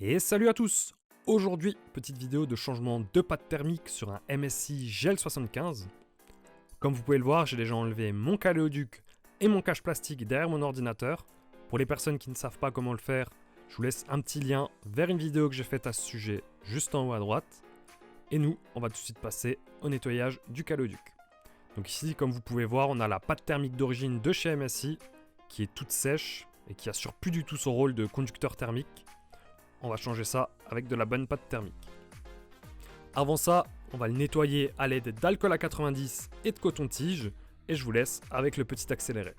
Et salut à tous! Aujourd'hui, petite vidéo de changement de pâte thermique sur un MSI GEL 75. Comme vous pouvez le voir, j'ai déjà enlevé mon Caléoduc et mon cache plastique derrière mon ordinateur. Pour les personnes qui ne savent pas comment le faire, je vous laisse un petit lien vers une vidéo que j'ai faite à ce sujet juste en haut à droite. Et nous, on va tout de suite passer au nettoyage du Caléoduc. Donc ici, comme vous pouvez voir, on a la pâte thermique d'origine de chez MSI qui est toute sèche et qui assure plus du tout son rôle de conducteur thermique. On va changer ça avec de la bonne pâte thermique. Avant ça, on va le nettoyer à l'aide d'alcool à 90 et de coton-tige, et je vous laisse avec le petit accéléré.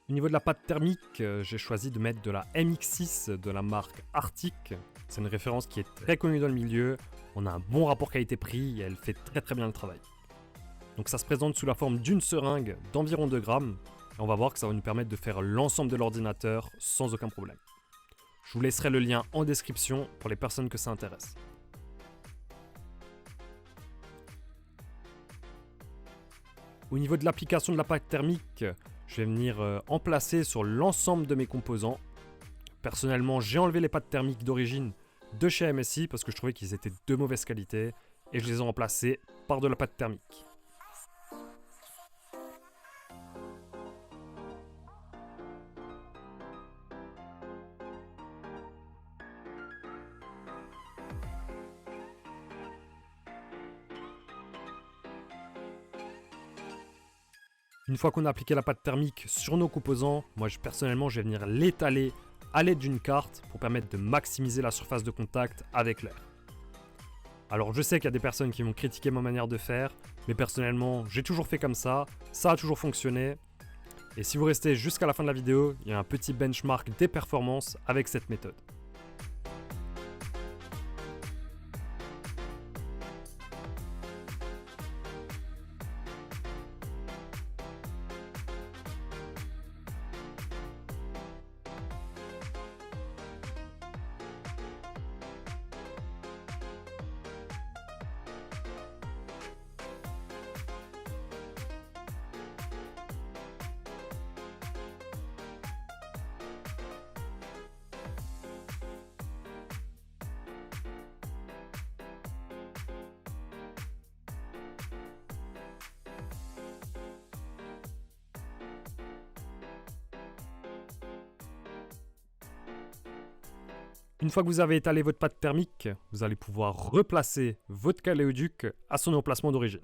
Au niveau de la pâte thermique, j'ai choisi de mettre de la MX6 de la marque Arctic. C'est une référence qui est très connue dans le milieu. On a un bon rapport qualité-prix et elle fait très bien le travail. Donc ça se présente sous la forme d'une seringue d'environ 2 grammes. Et on va voir que ça va nous permettre de faire l'ensemble de l'ordinateur sans aucun problème. Je vous laisserai le lien en description pour les personnes que ça intéresse. Au niveau de l'application de la pâte thermique, je vais venir en placer sur l'ensemble de mes composants. Personnellement, j'ai enlevé les pâtes thermiques d'origine de chez MSI parce que je trouvais qu'ils étaient de mauvaise qualité et je les ai remplacés par de la pâte thermique. Une fois qu'on a appliqué la pâte thermique sur nos composants, moi personnellement je vais venir l'étaler à l'aide d'une carte pour permettre de maximiser la surface de contact avec l'air. Alors je sais qu'il y a des personnes qui vont critiquer ma manière de faire, mais personnellement j'ai toujours fait comme ça a toujours fonctionné. Et si vous restez jusqu'à la fin de la vidéo, il y a un petit benchmark des performances avec cette méthode. Une fois que vous avez étalé votre pâte thermique, vous allez pouvoir replacer votre Caléoduc à son emplacement d'origine.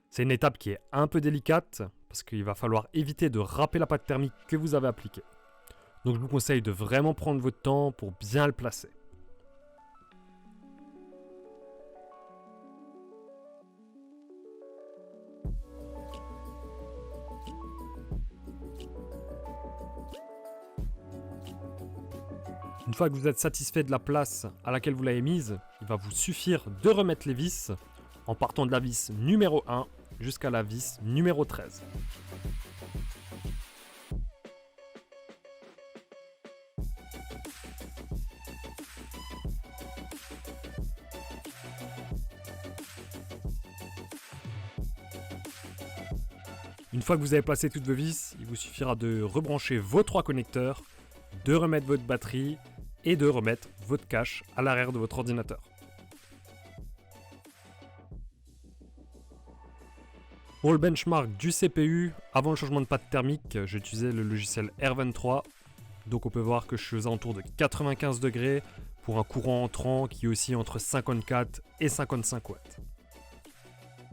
C'est une étape qui est un peu délicate parce qu'il va falloir éviter de râper la pâte thermique que vous avez appliquée. Donc je vous conseille de vraiment prendre votre temps pour bien le placer. Une fois que vous êtes satisfait de la place à laquelle vous l'avez mise, il va vous suffire de remettre les vis en partant de la vis numéro 1 jusqu'à la vis numéro 13. Une fois que vous avez placé toutes vos vis, il vous suffira de rebrancher vos 3 connecteurs, de remettre votre batterie et de remettre votre cache à l'arrière de votre ordinateur. Pour le benchmark du CPU, avant le changement de pâte thermique, j'ai utilisé le logiciel R23. Donc on peut voir que je faisais autour de 95 degrés pour un courant entrant qui est aussi entre 54 et 55 watts.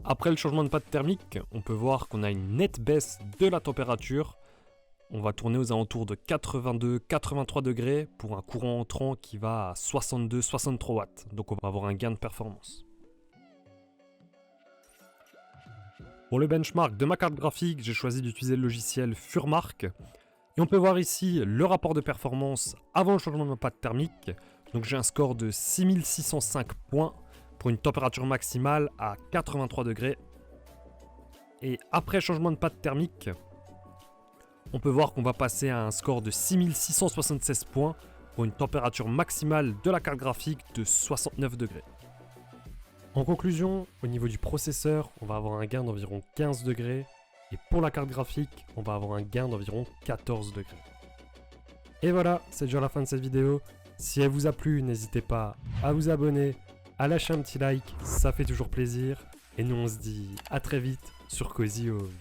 Après le changement de pâte thermique, on peut voir qu'on a une nette baisse de la température. On va tourner aux alentours de 82-83 degrés pour un courant entrant qui va à 62-63 watts. Donc on va avoir un gain de performance. Pour le benchmark de ma carte graphique, j'ai choisi d'utiliser le logiciel Furmark. Et on peut voir ici le rapport de performance avant le changement de ma pâte thermique. Donc j'ai un score de 6605 points pour une température maximale à 83 degrés. Et après changement de pâte thermique, on peut voir qu'on va passer à un score de 6676 points pour une température maximale de la carte graphique de 69 degrés. En conclusion, au niveau du processeur, on va avoir un gain d'environ 15 degrés et pour la carte graphique, on va avoir un gain d'environ 14 degrés. Et voilà, c'est déjà la fin de cette vidéo. Si elle vous a plu, n'hésitez pas à vous abonner, à lâcher un petit like, ça fait toujours plaisir. Et nous on se dit à très vite sur Cozy Home.